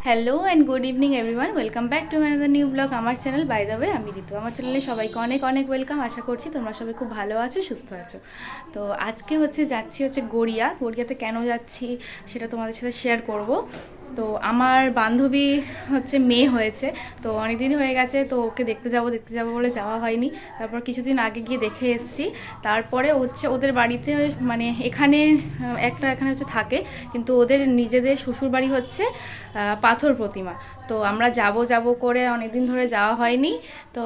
Hello and good evening everyone, welcome back to my new blog আমার channel. By the way, আমি ঋতু। আমার চ্যানেলে সবাইকে অনেক অনেক ওয়েলকাম। আশা করছি তোমরা সবাই খুব ভালো আছো, সুস্থ আছো। তো আজকে যাচ্ছি গড়িয়াতে কেন যাচ্ছি সেটা তোমাদের সাথে শেয়ার করব। তো আমার বান্ধবী মেয়ে হয়েছে, তো অনেক দিন হয়ে গেছে, তো ওকে দেখতে যাবো বলে যাওয়া হয়নি। তারপর কিছুদিন আগে গিয়ে দেখে এসেছি। তারপরে ওদের বাড়িতে এখানে এখানে থাকে, কিন্তু ওদের নিজেদের শ্বশুর বাড়ি পাথর প্রতিমা। তো আমরা যাব করে অনেক দিন ধরে যাওয়া হয়নি। তো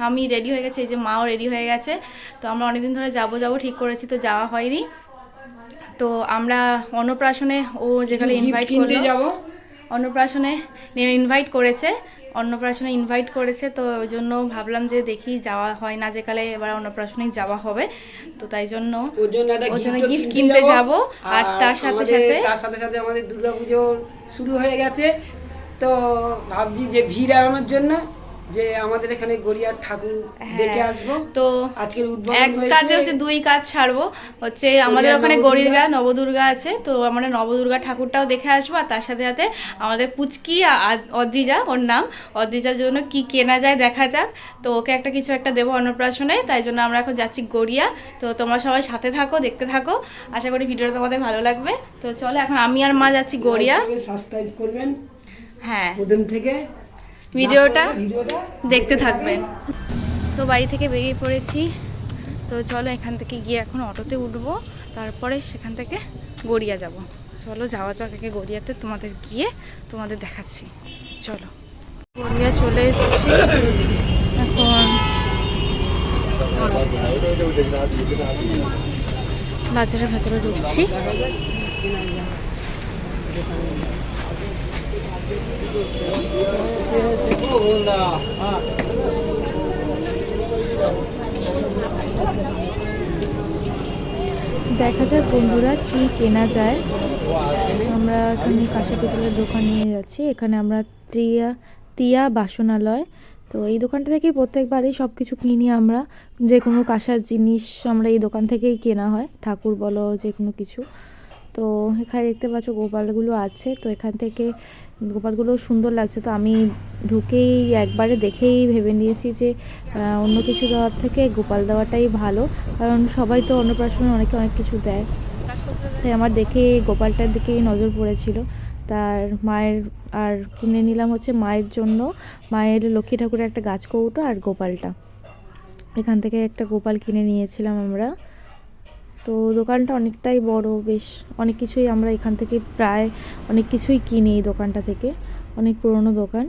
আমি রেডি হয়ে গেছি, এই যে মাও রেডি হয়ে গেছে। তো আমরা অনেক দিন ধরে যাব ঠিক করেছি, তো যাওয়া হয়নি। তো আমরা অন্নপ্রাশনে যেখানে অন্নপ্রাশনে ইনভাইট করেছে, তো ওই জন্য ভাবলাম যে দেখি যাওয়া হয় না যেকালে, এবার অন্নপ্রাশনেই যাওয়া হবে। তো তাই জন্য ওর জন্য গিফট কিনতে যাব। আর তার সাথে সাথে আমাদের দুর্গাপুজো শুরু হয়ে গেছে। তো ভাবছি যে ভিড় এড়ানোর জন্য যে আমাদের এখানে গড়িয়ার ঠাকুর দেখে আসবো। তো আজকের এক কাজে দুই কাজ ছাড়বো। আমাদের ওখানে গড়িয়া নবদুর্গা আছে, তো আমরা নবদুর্গা ঠাকুরটাও দেখে আসবো। আর তার সাথে সাথে আমাদের পুচকি অদ্রিজা, ওর নাম অদ্রিজার জন্য কি কেনা যায় দেখা যাক। তো ওকে কিছু একটা দেবো অন্নপ্রাশনে, তাই জন্য আমরা এখন যাচ্ছি গড়িয়া। তো তোমরা সবাই সাথে থাকো, দেখতে থাকো। আশা করি ভিডিওটা তোমাদের ভালো লাগবে। তো চলো, এখন আমি আর মা যাচ্ছি গড়িয়া। সাবস্ক্রাইব করবেন, হ্যাঁ, ওখান থেকে ভিডিওটা দেখতে থাকবেন। তো বাড়ি থেকে বেরিয়ে পড়েছি। তো চলো, এখান থেকে গিয়ে এখন অটোতে উঠবো, তারপরে সেখান থেকে গড়িয়া যাব। চলো যাওয়া যাক আগে গড়িয়াতে, তোমাদের দেখাচ্ছি। চলো, গড়িয়া চলে এসেছি। এখন বাজারের ভেতরে ঢুকছি। দেখা যাক বন্ধুরা কি কেনা যায়। আমরা এখানে কাঁসা পিতলের দোকান নিয়ে যাচ্ছি। এখানে আমরা তিয়া বাসনালয়, তো এই দোকানটা থেকেই প্রত্যেকবারই সব কিছু কিনি আমরা। যে কোনো কাঁসার জিনিস আমরা এই দোকান থেকেই কেনা হয়, ঠাকুর বলো যে কোনো কিছু। তো এখানে দেখতে পাচ্ছ গোপালগুলো আছে, তো এখান থেকে গোপালগুলো সুন্দর লাগছে। তো আমি ঢুকেই একবারে দেখেই ভেবে নিয়েছি যে অন্য কিছু দেওয়ার থেকে গোপাল দেওয়াটাই ভালো, কারণ সবাই তো অন্নপ্রাশনে অনেকে অনেক কিছু দেয়। তাই আমার দেখে গোপালটার দিকেই নজর পড়েছিল। তার মায়ের আর কিনে নিলাম মায়ের জন্য, মায়ের লক্ষ্মী ঠাকুরের একটা গাছ কৌটো আর গোপালটা। এখান থেকে একটা গোপাল কিনে নিয়েছিলাম আমরা। তো দোকানটা অনেকটাই বড়, বেশ অনেক কিছুই আমরা এখান থেকে প্রায় অনেক কিছুই কিনি এই দোকানটা থেকে। অনেক পুরনো দোকান।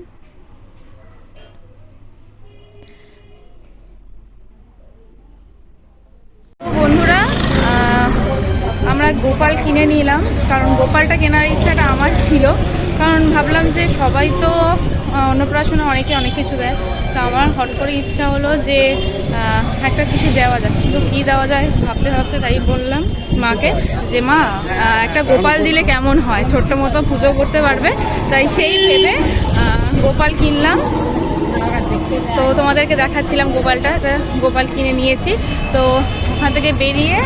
বন্ধুরা, আমরা গোপাল কিনে নিলাম, কারণ গোপালটা কেনার ইচ্ছাটা আমার ছিল। কারণ ভাবলাম যে সবাই তো অন্নপ্রাশনে অনেকে অনেক কিছু দেয়, তো আমার হট করে ইচ্ছা হলো যে একটা কিছু দেওয়া যায়। কিন্তু কী দেওয়া যায় ভাবতে ভাবতে তাই বললাম মাকে যে মা, একটা গোপাল দিলে কেমন হয়, ছোট্ট মতো পুজো করতে পারবে। তাই সেই ভেবে গোপাল কিনলাম। তো তোমাদেরকে দেখাচ্ছিলাম গোপালটা, গোপাল কিনে নিয়েছি। তো ওখান থেকে বেরিয়ে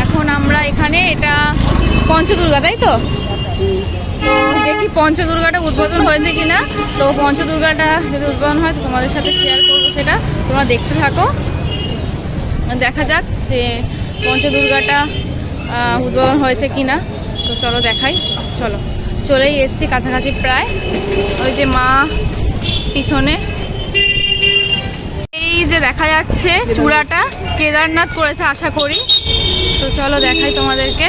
এখন আমরা এখানে, এটা পঞ্চদুর্গা, তাই তো? তো দেখি পঞ্চদুর্গাটা উদ্বোধন হয়েছে কিনা। তো পঞ্চদুর্গাটা যদি উদ্বোধন হয় তো তোমাদের সাথে শেয়ার করবো, সেটা তোমরা দেখতে থাকো। দেখা যাক যে পঞ্চদুর্গাটা উদ্বোধন হয়েছে কিনা। তো চলো দেখাই। চলেই এসছি কাছাকাছি প্রায়। ওই যে মা পিছনে, এই যে দেখা যাচ্ছে চূড়াটা কেদারনাথ করেছে আশা করি। তো চলো দেখাই তোমাদেরকে।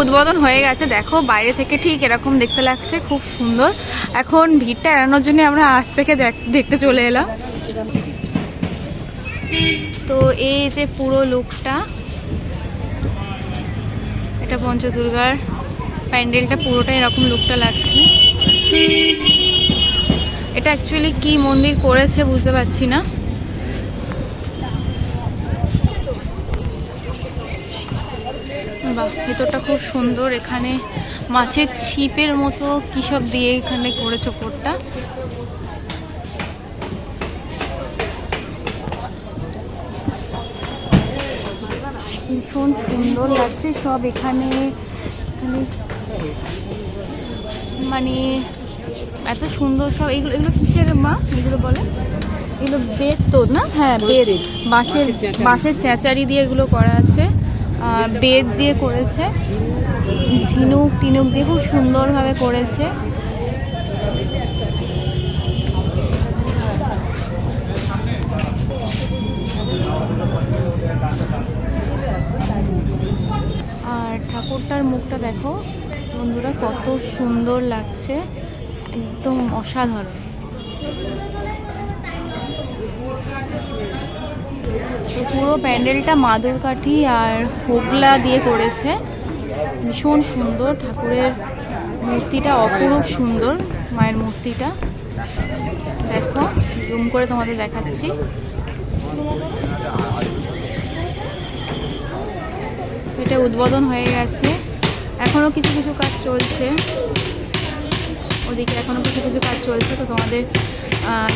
উদ্বোধন হয়ে গেছে, দেখো বাইরে থেকে ঠিক এরকম দেখতে লাগছে, খুব সুন্দর। এখন ভিড়টা এড়ানোর জন্য আমরা আজ থেকে দেখতে চলে এলাম। তো এই যে পুরো লুকটা, এটা পঞ্চদুর্গার প্যান্ডেলটা পুরোটা এরকম লুকটা লাগছে। এটা অ্যাকচুয়ালি কি মন্দির করেছে বুঝতে পারছি না। বাহ, ভেতরটা খুব সুন্দর। এখানে মাছের ছিপের মতো কী সব দিয়ে এখানে করেছে ওপরটা। ভীষণ সুন্দর লাগছে সব। এখানে মানে এত সুন্দর সব। এগুলো এগুলো কিসের মা এগুলো বলে? এগুলো বেত তো না? হ্যাঁ বেত, বাঁশের চেঁচারি দিয়ে এগুলো করা আছে, আর বেত দিয়ে করেছে, ঝিনুক টিনুক দিয়ে খুব সুন্দরভাবে করেছে। আর ঠাকুরটার মুখটা দেখো বন্ধুরা, কত সুন্দর লাগছে, একদম অসাধারণ। তো পুরো প্যান্ডেলটা মাদুর কাঠি আর হোগলা দিয়ে করেছে, ভীষণ সুন্দর। ঠাকুরের মূর্তিটা অপরূপ সুন্দর, মায়ের মূর্তিটা দেখো, জুম করে তোমাদের দেখাচ্ছি। এটা উদ্বোধন হয়ে গেছে, এখনও কিছু কিছু কাজ চলছে, ওদিকে এখনও কিছু কিছু কাজ চলছে। তো তোমাদের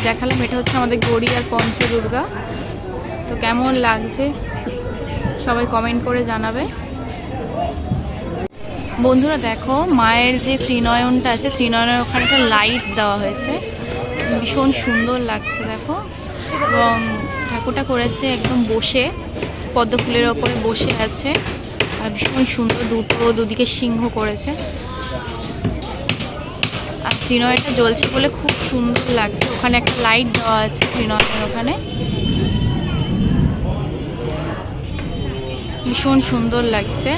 দেখালাম, এটা হচ্ছে আমাদের গড়িয়ার পঞ্চদুর্গা। তো কেমন লাগছে সবাই কমেন্ট করে জানাবে। বন্ধুরা দেখো, মায়ের যে ত্রিনয়নটা আছে, ত্রিনয়নের ওখানে একটা লাইট দেওয়া হয়েছে, ভীষণ সুন্দর লাগছে দেখো। এবং ঠাকুরটা করেছে একদম বসে, পদ্ম ফুলের ওপরে বসে আছে, আর ভীষণ সুন্দর, দুদিকে সিংহ করেছে। আর ত্রিনয়নটা জ্বলছে বলে খুব সুন্দর লাগছে। ওখানে একটা লাইট দেওয়া আছে ত্রিনয়নের ওখানে, ভীষণ সুন্দর লাগছে।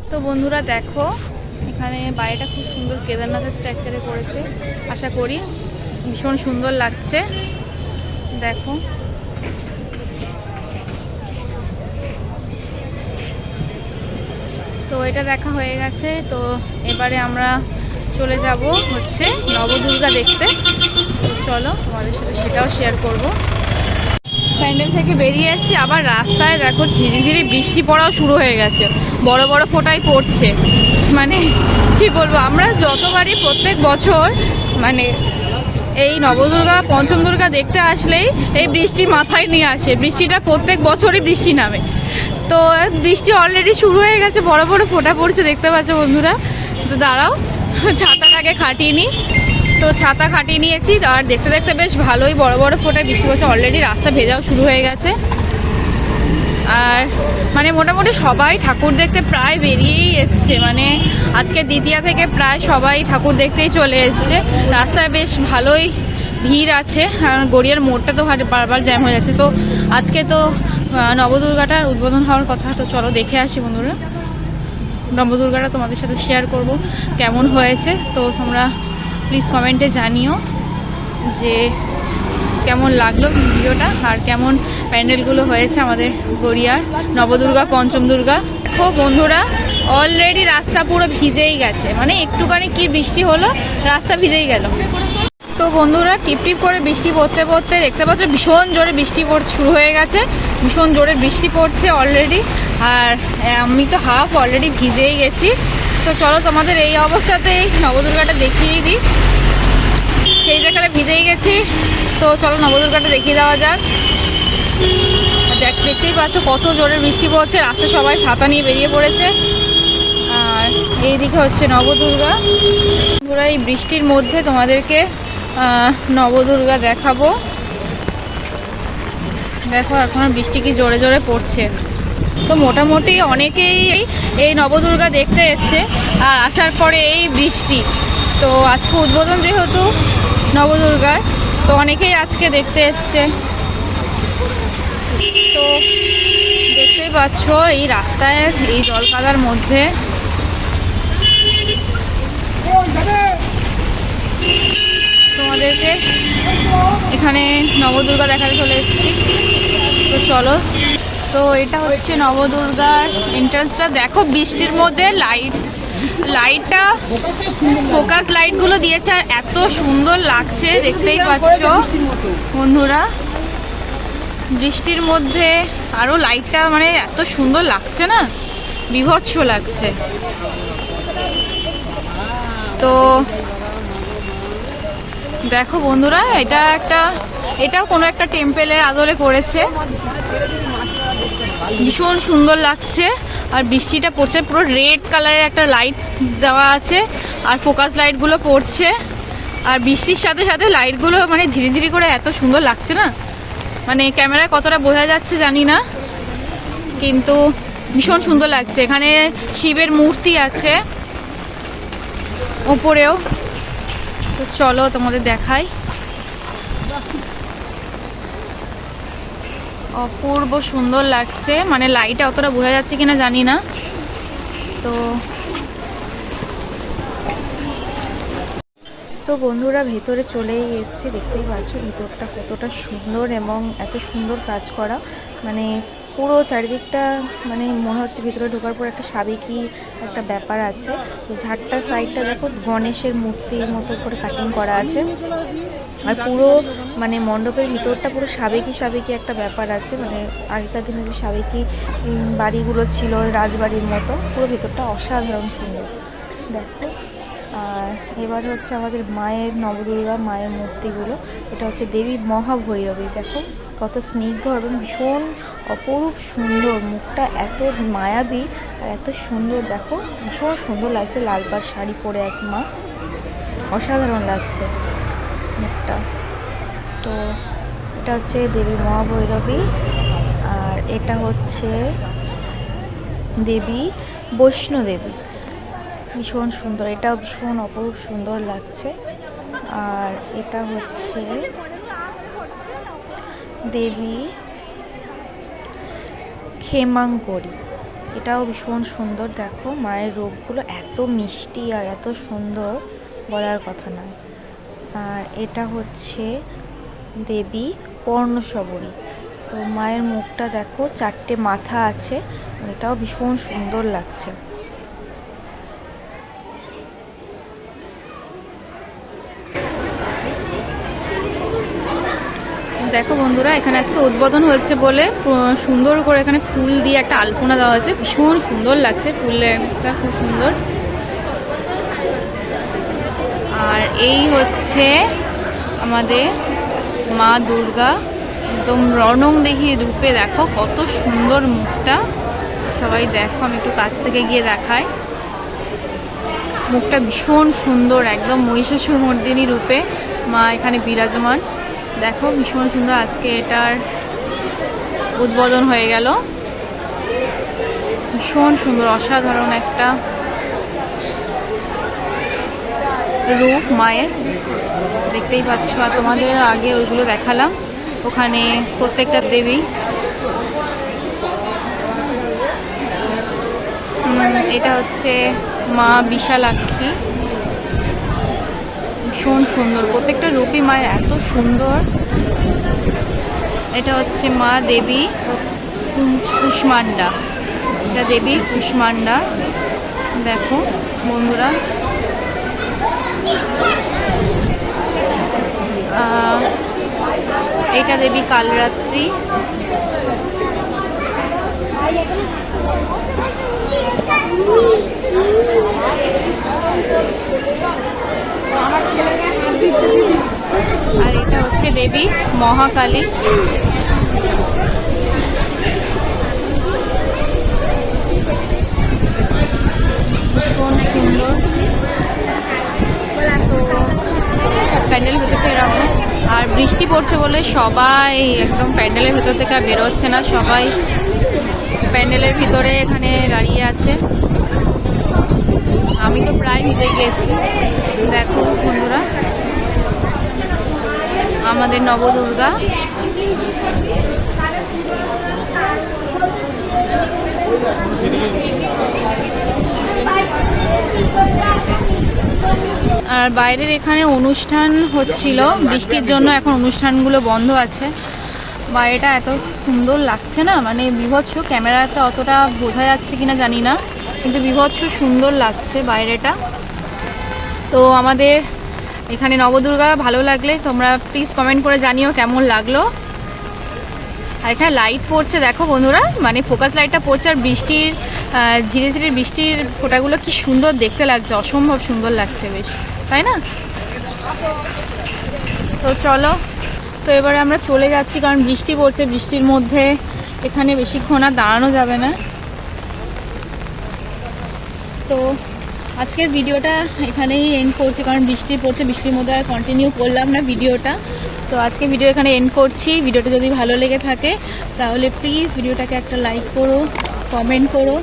তো বন্ধুরা দেখো, এখানে বাড়িটা খুব সুন্দর কেদারনাথের স্ট্রাকচারে করেছে, আশা করি ভীষণ সুন্দর লাগছে দেখো। তো এটা দেখা হয়ে গেছে, তো এবারে আমরা চলে যাব হচ্ছে নবদুর্গা দেখতে। তো চলো তোমাদের সাথে সেটাও শেয়ার করব। প্যান্ডেল থেকে বেরিয়ে এসেছি, আবার রাস্তায় দেখো ধীরে ধীরে বৃষ্টি পড়াও শুরু হয়ে গেছে, বড় বড় ফোঁটাই পড়ছে। মানে কি বলবো, আমরা যতবারই প্রত্যেক বছর মানে এই নবদুর্গা পঞ্চম দুর্গা দেখতে আসলেই এই বৃষ্টি মাথায় নিয়ে আসে। বৃষ্টিটা প্রত্যেক বছরই বৃষ্টি নামে, তো বৃষ্টি অলরেডি শুরু হয়ে গেছে, বড় বড় ফোঁটা পড়ছে দেখতে পাচ্ছ বন্ধুরা। তো দাঁড়াও, ছাতাটাকে খাটিয়ে নিই। তো ছাতা খাটিয়ে নিয়েছি, আর দেখতে দেখতে বেশ ভালোই বড় বড় ফোঁটায় বৃষ্টি পড়ছে, অলরেডি রাস্তা ভেজাও শুরু হয়ে গেছে। আর মানে মোটামুটি সবাই ঠাকুর দেখতে প্রায় বেরিয়েই এসছে, মানে আজকে দ্বিতীয়া থেকে প্রায় সবাই ঠাকুর দেখতেই চলে এসছে। রাস্তায় বেশ ভালোই ভিড় আছে, কারণ গড়িয়ার মোড়টা তো বারবার জ্যাম হয়ে যাচ্ছে। তো আজকে তো নবদুর্গাটার উদ্বোধন হওয়ার কথা, তো চলো দেখে আসি বন্ধুরা। নবদুর্গাটা তোমাদের সাথে শেয়ার করব কেমন হয়েছে। তো তোমরা প্লিজ কমেন্টে জানিও যে কেমন লাগলো ভিডিওটা, আর কেমন প্যান্ডেলগুলো হয়েছে আমাদের গড়িয়ার নবদুর্গা পঞ্চম দুর্গা। দেখো বন্ধুরা, অলরেডি রাস্তা পুরো ভিজেই গেছে, মানে একটুখানি কি বৃষ্টি হলো রাস্তা ভিজেই গেল। তো বন্ধুরা, টিপ টিপ করে বৃষ্টি পড়তে পড়তে দেখতে পাচ্ছ ভীষণ জোরে বৃষ্টি শুরু হয়ে গেছে, ভীষণ জোরে বৃষ্টি পড়ছে অলরেডি। আর আমি তো হাফ অলরেডি ভিজেই গেছি। তো চলো তোমাদের এই অবস্থাতেই নবদুর্গাটা দেখিয়ে দিই। সেই জায়গায় ভিজেই গেছি, তো চলো নবদুর্গাটা দেখিয়ে দেওয়া যাক। দেখতেই পাচ্ছ কত জোরে বৃষ্টি পড়ছে, রাস্তায় সবাই ছাতা নিয়ে বেরিয়ে পড়েছে। আর এইদিকে হচ্ছে নবদুর্গা। পুরো এই বৃষ্টির মধ্যে তোমাদেরকে নবদুর্গা দেখাবো। দেখো এখন বৃষ্টি কি জোরে জোরে পড়ছে। তো মোটামুটি অনেকেই এই নবদুর্গা দেখতে এসছে, আর আসার পরে এই বৃষ্টি। তো আজকে উদ্বোধন যেহেতু নবদুর্গার, তো অনেকেই আজকে দেখতে এসছে। তো দেখতেই পাচ্ছ এই রাস্তায় এই জলকাদার মধ্যে তোমাদেরকে এখানে নবদুর্গা দেখাতে চলে এসেছি। তো চলো, তো এটা হচ্ছে নবদুর্গার এন্ট্রান্সটা। দেখো বৃষ্টির মধ্যে লাইটটা ফোকাস লাইটগুলো দিয়েছে, আর এত সুন্দর লাগছে দেখতেই পাচ্ছ বন্ধুরা। বৃষ্টির মধ্যে আরও লাইটটা মানে এত সুন্দর লাগছে না, বিভৎস লাগছে। তো দেখো বন্ধুরা, এটাও কোনো একটা টেম্পেলের আদলে করেছে, ভীষণ সুন্দর লাগছে। আর বৃষ্টিটা পড়ছে, পুরো রেড কালারের একটা লাইট দেওয়া আছে আর ফোকাস লাইটগুলো পড়ছে, আর বৃষ্টির সাথে সাথে লাইটগুলো মানে ঝিরিঝিরি করে এত সুন্দর লাগছে না, মানে ক্যামেরায় কতটা বোঝা যাচ্ছে জানি না, কিন্তু ভীষণ সুন্দর লাগছে। এখানে শিবের মূর্তি আছে ওপরেও, তো চলো তোমাদের দেখাই। অপূর্ব সুন্দর লাগছে, মানে লাইটে অতটা বোঝা যাচ্ছে কিনা জানি না। তো বন্ধুরা ভেতরে চলেই এসেছি, দেখতেই পাচ্ছ ভিতরটা কতটা সুন্দর এবং এত সুন্দর কাজ করা, মানে পুরো চারিদিকটা মানে মনে হচ্ছে ভিতরে ঢোকার পর একটা সাবেকি একটা ব্যাপার আছে। তো ঝাড়টার সাইডটা দেখো গণেশের মূর্তির মতো করে কাটিং করা আছে, আর পুরো মানে মণ্ডপের ভিতরটা পুরো সাবেকি একটা ব্যাপার আছে, মানে আগেকার দিনে যে সাবেকি বাড়িগুলো ছিল রাজবাড়ির মতো, পুরো ভিতরটা অসাধারণ সুন্দর দেখো। আর এবার হচ্ছে আমাদের মায়ের নবদুর্গা মায়ের মূর্তিগুলো, এটা হচ্ছে দেবী মহাভৈরবী, দেখো কত স্নিগ্ধ এবং ভীষণ অপরূপ সুন্দর, মুখটা এত মায়াবী আর এত সুন্দর, দেখো ভীষণ সুন্দর লাগছে, লাল পাড় শাড়ি পরে আছে মা, অসাধারণ লাগছে মুখটা। তো এটা হচ্ছে দেবী মহাভৈরবী, আর এটা হচ্ছে দেবী বৈষ্ণোদেবী, ভীষণ সুন্দর, এটাও ভীষণ অপরূপ সুন্দর লাগছে। আর এটা হচ্ছে দেবী ক্ষেমাঙ্করী, এটাও ভীষণ সুন্দর, দেখো মায়ের রূপগুলো এত মিষ্টি আর এত সুন্দর বলার কথা নয়। আর এটা হচ্ছে দেবী পর্ণশবরী, তো মায়ের মুখটা দেখো, চারটে মাথা আছে, এটাও ভীষণ সুন্দর লাগছে। দেখো বন্ধুরা, এখানে আজকে উদ্বোধন হয়েছে বলে সুন্দর করে এখানে ফুল দিয়ে একটা আলপনা দেওয়া হয়েছে, ভীষণ সুন্দর লাগছে, ফুলটা খুব সুন্দর। আর এই হচ্ছে আমাদের মা দুর্গা, একদম রণংদেহী রূপে, দেখো কত সুন্দর মুখটা, সবাই দেখো, আমি একটু কাছ থেকে গিয়ে দেখাই, মুখটা ভীষণ সুন্দর, একদম মহিষাসুরমর্দিনী রূপে মা এখানে বিরাজমান, দেখো ভীষণ সুন্দর। আজকে এটার উদ্বোধন হয়ে গেল, ভীষণ সুন্দর অসাধারণ একটা রূপ মায়ের, দেখতেই পাচ্ছ। আর তোমাদের আগে ওইগুলো দেখালাম, ওখানে প্রত্যেকটা দেবী, এটা হচ্ছে মা বিশালাক্ষী, ভীষণ সুন্দর, প্রত্যেকটা রূপই মায়ের এত সুন্দর। এটা হচ্ছে মা দেবী কুষ্মান্ডা, এটা দেবী কুষ্মান্ডা, দেখো বন্ধুরা। এটা দেবী কালরাত্রি, আর এটা হচ্ছে দেবী মহাকালী, ভীষণ সুন্দর। প্যান্ডেল ভেতর থেকে এরকম, আর বৃষ্টি পড়ছে বলে সবাই একদম প্যান্ডেলের ভেতর থেকে আর বেরোচ্ছে না, সবাই প্যান্ডেলের ভিতরে এখানে দাঁড়িয়ে আছে, আমি তো প্রায় ভিজে গিয়েছি। দেখো বন্ধুরা আমাদের নবদুর্গা, আর বাইরের এখানে অনুষ্ঠান হচ্ছিল, বৃষ্টির জন্য এখন অনুষ্ঠানগুলো বন্ধ আছে। বাইরেটা এত সুন্দর লাগছে না, মানে বীভৎস, ক্যামেরাতে অতটা বোঝা যাচ্ছে কিনা জানি না, কিন্তু বীভৎস সুন্দর লাগছে বাইরেটা। তো আমাদের এখানে নবদুর্গা ভালো লাগলে তোমরা প্লিজ কমেন্ট করে জানিও কেমন লাগলো। আর এখানে লাইট পড়ছে দেখো বন্ধুরা, মানে ফোকাস লাইটটা পড়ছে, আর বৃষ্টির ঝিরে ঝিরে বৃষ্টির ফোঁটাগুলো কি সুন্দর দেখতে লাগছে, অসম্ভব সুন্দর লাগছে বেশ, তাই না? তো চলো, তো এবারে আমরা চলে যাচ্ছি, কারণ বৃষ্টি পড়ছে, বৃষ্টির মধ্যে এখানে বেশিক্ষণ আর দাঁড়ানো যাবে না। তো আজকের ভিডিওটা এখানেই এন্ড করছি, কারণ বৃষ্টি পড়ছে, বৃষ্টির মধ্যে আর কন্টিনিউ করলাম না ভিডিওটা। তো আজকে ভিডিও এখানে এন্ড করছি। ভিডিওটা যদি ভালো লেগে থাকে তাহলে প্লিজ ভিডিওটাকে একটা লাইক করো, কমেন্ট করো,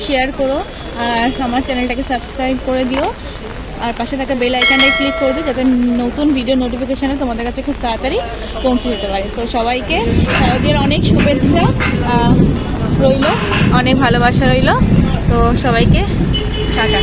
শেয়ার করো, আর আমার চ্যানেলটাকে সাবস্ক্রাইব করে দিও, আর পাশে থাকা বেল আইকনটায় ক্লিক করে দিও, যাতে নতুন ভিডিও নোটিফিকেশানে তোমাদের কাছে খুব তাড়াতাড়ি পৌঁছে যেতে পারে। তো সবাইকে শারদীয়ার অনেক শুভেচ্ছা রইল, অনেক ভালোবাসা রইল। তো সবাইকে টাটা।